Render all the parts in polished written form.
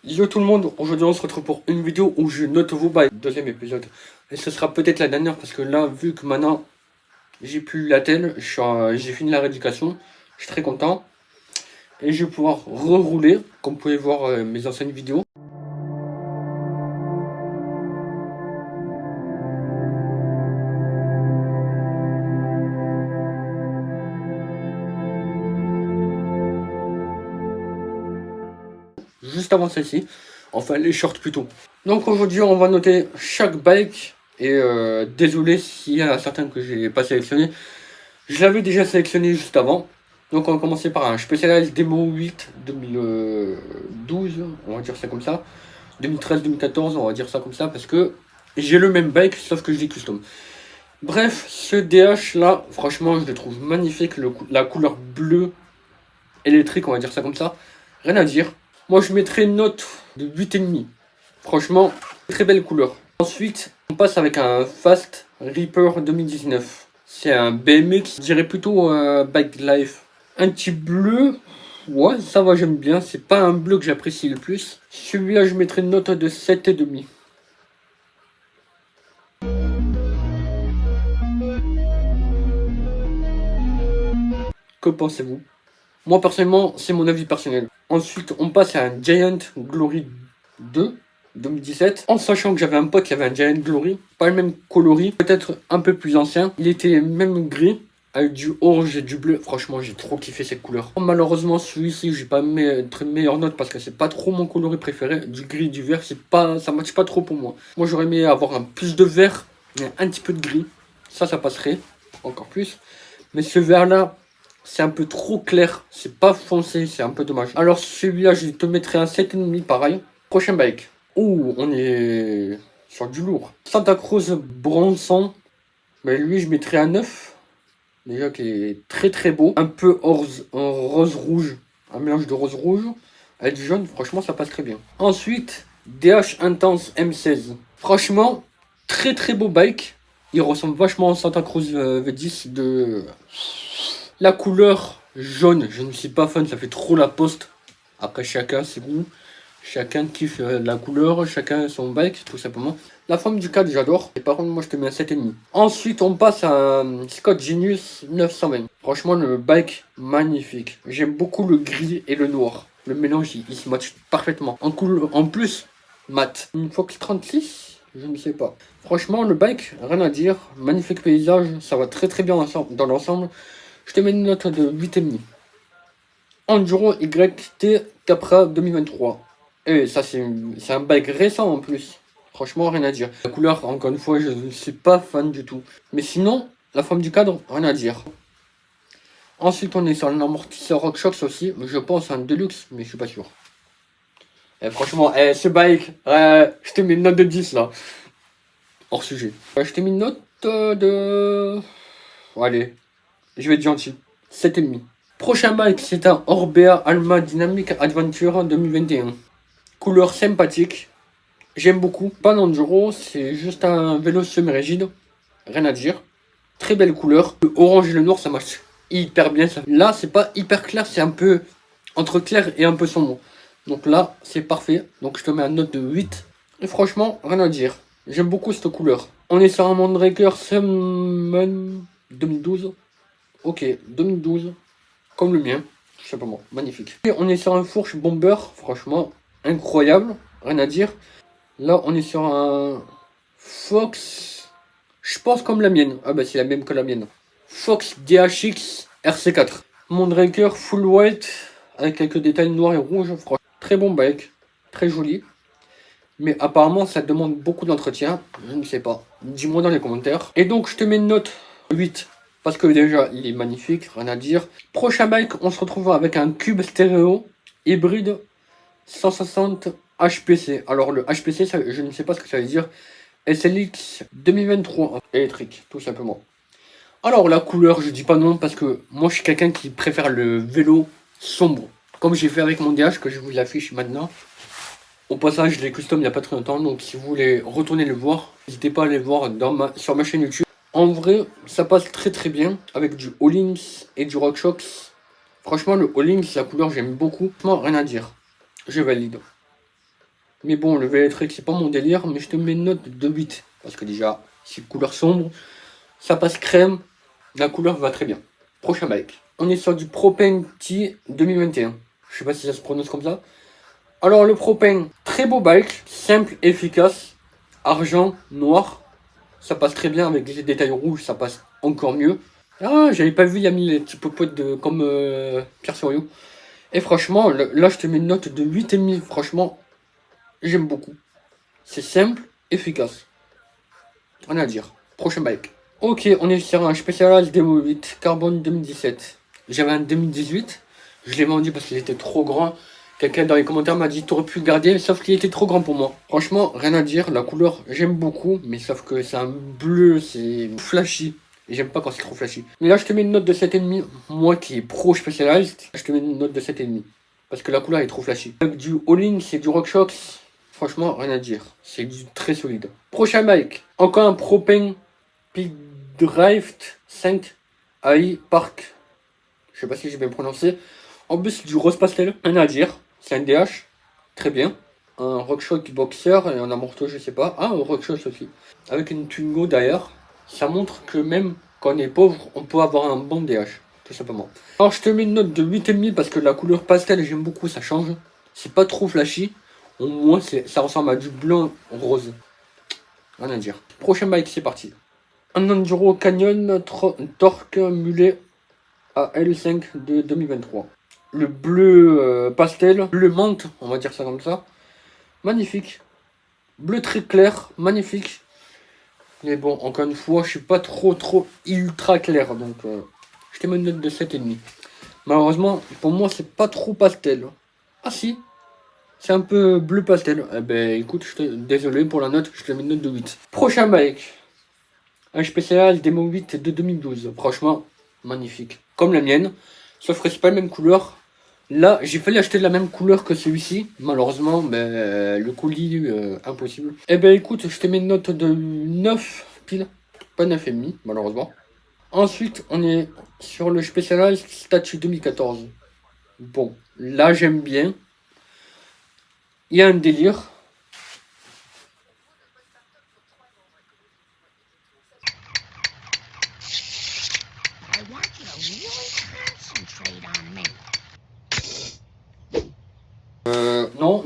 Yo tout le monde, aujourd'hui on se retrouve pour une vidéo où je note vos bails, deuxième épisode. Et ce sera peut-être la dernière parce que là, vu que maintenant j'ai plus la telle, j'ai fini la rééducation, je suis très content. Et je vais pouvoir rerouler, comme vous pouvez voir mes anciennes vidéos. Juste avant celle-ci, enfin les shorts plutôt. Donc aujourd'hui on va noter chaque bike. Et désolé s'il y en a certains que j'ai pas sélectionné. Je l'avais déjà sélectionné juste avant. Donc on va commencer par un Specialized Demo 8 2012, on va dire ça comme ça. 2013-2014, on va dire ça comme ça, parce que j'ai le même bike, sauf que je l'ai custom. Bref, ce DH là, franchement, je le trouve magnifique. La couleur bleue électrique, on va dire ça comme ça. Rien à dire. Moi, je mettrais une note de 8,5. Franchement, très belle couleur. Ensuite, on passe avec un Fast Reaper 2019. C'est un BMX, je dirais plutôt Bike Life. Un petit bleu, ouais, ça va, j'aime bien. C'est pas un bleu que j'apprécie le plus. Celui-là, je mettrais une note de 7,5. Que pensez-vous? Moi, personnellement, c'est mon avis personnel. Ensuite, on passe à un Giant Glory 2 2017, en sachant que j'avais un pote qui avait un Giant Glory, pas le même coloris, peut-être un peu plus ancien. Il était même gris, avec du orange et du bleu. Franchement, j'ai trop kiffé cette couleur. Malheureusement, celui-ci, j'ai pas mettre une meilleure note parce que c'est pas trop mon coloris préféré. Du gris, du vert, c'est pas, ça matche pas trop pour moi. Moi, j'aurais aimé avoir un plus de vert et un petit peu de gris. Ça passerait encore plus. Mais ce vert-là, c'est un peu trop clair. C'est pas foncé, c'est un peu dommage. Alors, celui-là, je te mettrai un 7,5 pareil. Prochain bike. Ouh, on est sur du lourd. Santa Cruz Bronson. Mais lui, je mettrais un 9. Déjà qui est très très beau. Un peu rose-rouge. Un mélange de rose-rouge avec du jaune. Franchement, ça passe très bien. Ensuite, DH Intense M16. Franchement, très très beau bike. Il ressemble vachement au Santa Cruz V10 de... La couleur jaune, je ne suis pas fan, ça fait trop la poste. Après, chacun ses goûts. Chacun kiffe la couleur, chacun son bike, tout simplement. La forme du cadre, j'adore. Et par contre, moi, je te mets un 7,5. Ensuite, on passe à un Scott Genius 920. Franchement, le bike, magnifique. J'aime beaucoup le gris et le noir. Le mélange, il se match parfaitement. En plus, mat. Une Fox 36, je ne sais pas. Franchement, le bike, rien à dire. Magnifique paysage, ça va très très bien dans l'ensemble. Je te mets une note de 8,5. Enduro YT Capra 2023. Et ça, c'est un bike récent en plus. Franchement, rien à dire. La couleur, encore une fois, je ne suis pas fan du tout. Mais sinon, la forme du cadre, rien à dire. Ensuite, on est sur l'amortisseur RockShox aussi. Je pense un Deluxe, mais je suis pas sûr. Et franchement, ce bike, je te mets une note de 10 là. Hors sujet. Je t'ai mis une note de... Allez, je vais être gentil. 7,5. Prochain bike, c'est un Orbea Alma Dynamic Adventure 2021. Couleur sympathique. J'aime beaucoup. Pas d'enduro, c'est juste un vélo semi-rigide. Rien à dire. Très belle couleur. Le orange et le noir, ça marche hyper bien. Là, c'est pas hyper clair, c'est un peu entre clair et un peu sombre. Donc là, c'est parfait. Donc je te mets une note de 8. Et franchement, rien à dire. J'aime beaucoup cette couleur. On est sur un Mondraker Summon 2012. Ok, 2012. Comme le mien, tout simplement, magnifique. Et on est sur un fourche bomber, franchement, incroyable, rien à dire. Là, on est sur un Fox, je pense comme la mienne. Ah bah c'est la même que la mienne. Fox DHX RC4. Mondraker full white, avec quelques détails noirs et rouges, franchement, très bon bike, très joli. Mais apparemment, ça demande beaucoup d'entretien, je ne sais pas. Dis-moi dans les commentaires. Et donc, je te mets une note 8. Parce que déjà, il est magnifique, rien à dire. Prochain bike, on se retrouve avec un cube stéréo hybride 160 HPC. Alors le HPC, ça, je ne sais pas ce que ça veut dire. SLX 2023 électrique, tout simplement. Alors la couleur, je dis pas non parce que moi je suis quelqu'un qui préfère le vélo sombre. Comme j'ai fait avec mon DH, que je vous l'affiche maintenant. Au passage, je l'ai custom il n'y a pas très longtemps, donc si vous voulez retourner le voir, n'hésitez pas à aller voir sur ma chaîne YouTube. En vrai, ça passe très très bien avec du Hollins et du RockShox. Franchement, le Hollins, la couleur, j'aime beaucoup. Franchement, rien à dire. Je valide. Mais bon, le Vélétrique, c'est pas mon délire, mais je te mets une note de 8. Parce que déjà, c'est couleur sombre, ça passe crème, la couleur va très bien. Prochain bike. On est sur du Propane T 2021. Je sais pas si ça se prononce comme ça. Alors le Propane, très beau bike, simple, efficace, argent, noir. Ça passe très bien avec les détails rouges, ça passe encore mieux. Ah, j'avais pas vu, il a mis les petits popotes comme Pierre Soriot. Et franchement, là je te mets une note de 8,5. Franchement, j'aime beaucoup. C'est simple, efficace. Rien à dire. Prochain bike. Ok, on est sur un Specialized Demo 8 Carbone 2017. J'avais un 2018. Je l'ai vendu parce qu'il était trop grand. Quelqu'un dans les commentaires m'a dit t'aurais pu le garder, sauf qu'il était trop grand pour moi. Franchement, rien à dire. La couleur, j'aime beaucoup. Mais sauf que c'est un bleu, c'est flashy. Et j'aime pas quand c'est trop flashy. Mais là, je te mets une note de 7,5. Moi qui est pro Specialized, je te mets une note de 7,5. Parce que la couleur est trop flashy. Avec du all-in, c'est du RockShox. Franchement, rien à dire. C'est du très solide. Prochain bike. Encore un Propane Peak Drive 5 AI Park. Je sais pas si j'ai bien prononcé. En plus, c'est du rose pastel. Rien à dire. C'est un DH. Très bien. Un RockShox Boxer et un amorto, je sais pas. Ah, un RockShox aussi. Avec une Twingo derrière. Ça montre que même quand on est pauvre, on peut avoir un bon DH. Tout simplement. Alors, je te mets une note de 8,5 parce que la couleur pastel, j'aime beaucoup. Ça change. C'est pas trop flashy. Au moins, ça ressemble à du blanc rose. Rien à dire. Prochain bike, c'est parti. Un Enduro Canyon Torque Mulet AL5 de 2023. Le bleu pastel, bleu menthe, on va dire ça comme ça. Magnifique. Bleu très clair, magnifique. Mais bon, encore une fois, je suis pas trop ultra clair. Donc, je te mets une note de 7,5. Malheureusement, pour moi, c'est pas trop pastel. Ah si, c'est un peu bleu pastel. Eh ben écoute, désolé pour la note, je te mets une note de 8. Prochain bike. Un spécial Demo 8 de 2012. Franchement, magnifique. Comme la mienne. Sauf que c'est pas la même couleur. Là, j'ai failli acheter de la même couleur que celui-ci. Malheureusement, le colis, impossible. Eh ben écoute, je te mets une note de 9 pile. Pas 9,5, malheureusement. Ensuite, on est sur le Specialized Statue 2014. Bon, là j'aime bien. Il y a un délire.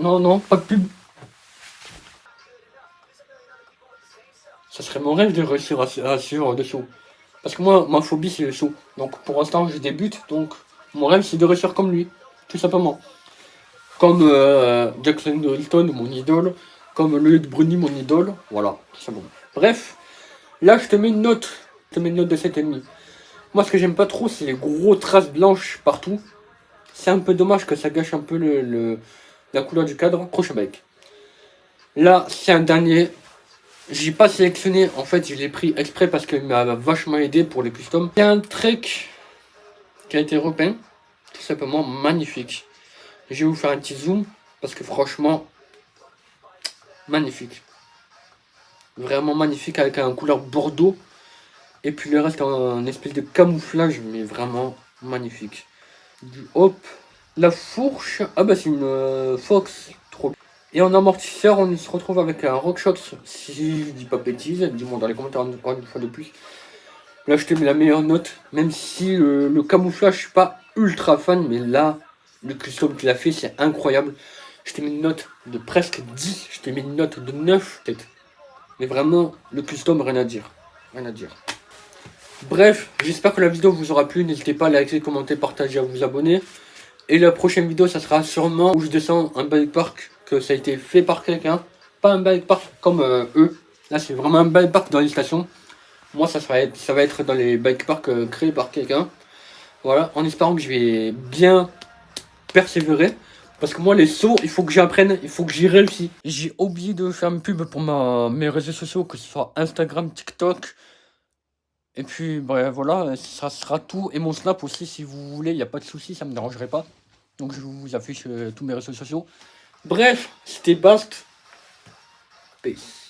Non, pas de pub. Ça serait mon rêve de réussir à suivre de saut. Parce que moi, ma phobie, c'est le saut. Donc pour l'instant, je débute. Donc mon rêve, c'est de réussir comme lui. Tout simplement. Comme Jackson Hilton, mon idole. Comme Loïc Bruni, mon idole. Voilà, c'est bon. Bref, là, je te mets une note. Je te mets une note de 7,5. Moi, ce que j'aime pas trop, c'est les gros traces blanches partout. C'est un peu dommage que ça gâche un peu la couleur du cadre. Prochain bike. Là, c'est un dernier. J'ai pas sélectionné, en fait, je l'ai pris exprès parce qu'il m'a vachement aidé pour les customs. C'est un Trek qui a été repeint, tout simplement magnifique. Je vais vous faire un petit zoom parce que franchement, magnifique. Vraiment magnifique avec un couleur bordeaux. Et puis le reste en espèce de camouflage, mais vraiment magnifique. Hop, la fourche, ah bah c'est une Fox, trop bien. Et en amortisseur, on se retrouve avec un RockShox, si je dis pas bêtise, dis-moi dans les commentaires encore une fois de plus. Là, je te mets la meilleure note, même si le camouflage, je suis pas ultra fan, mais là, le custom qu'il a fait, c'est incroyable. Je te mets une note de presque 10, je te mets une note de 9, peut-être. Mais vraiment, le custom, rien à dire. Rien à dire. Bref, j'espère que la vidéo vous aura plu. N'hésitez pas à liker, commenter, partager, à vous abonner. Et la prochaine vidéo, ça sera sûrement où je descends un bike park que ça a été fait par quelqu'un. Pas un bike park comme eux. Là, c'est vraiment un bike park dans les stations. Moi, ça va être dans les bike parks créés par quelqu'un. Voilà, en espérant que je vais bien persévérer. Parce que moi, les sauts, il faut que j'apprenne, il faut que j'y réussisse. J'ai oublié de faire une pub pour mes réseaux sociaux, que ce soit Instagram, TikTok. Et puis, bref, voilà, ça sera tout. Et mon Snap aussi, si vous voulez, il n'y a pas de souci, ça me dérangerait pas. Donc, je vous affiche tous mes réseaux sociaux. Bref, c'était Bast. Peace.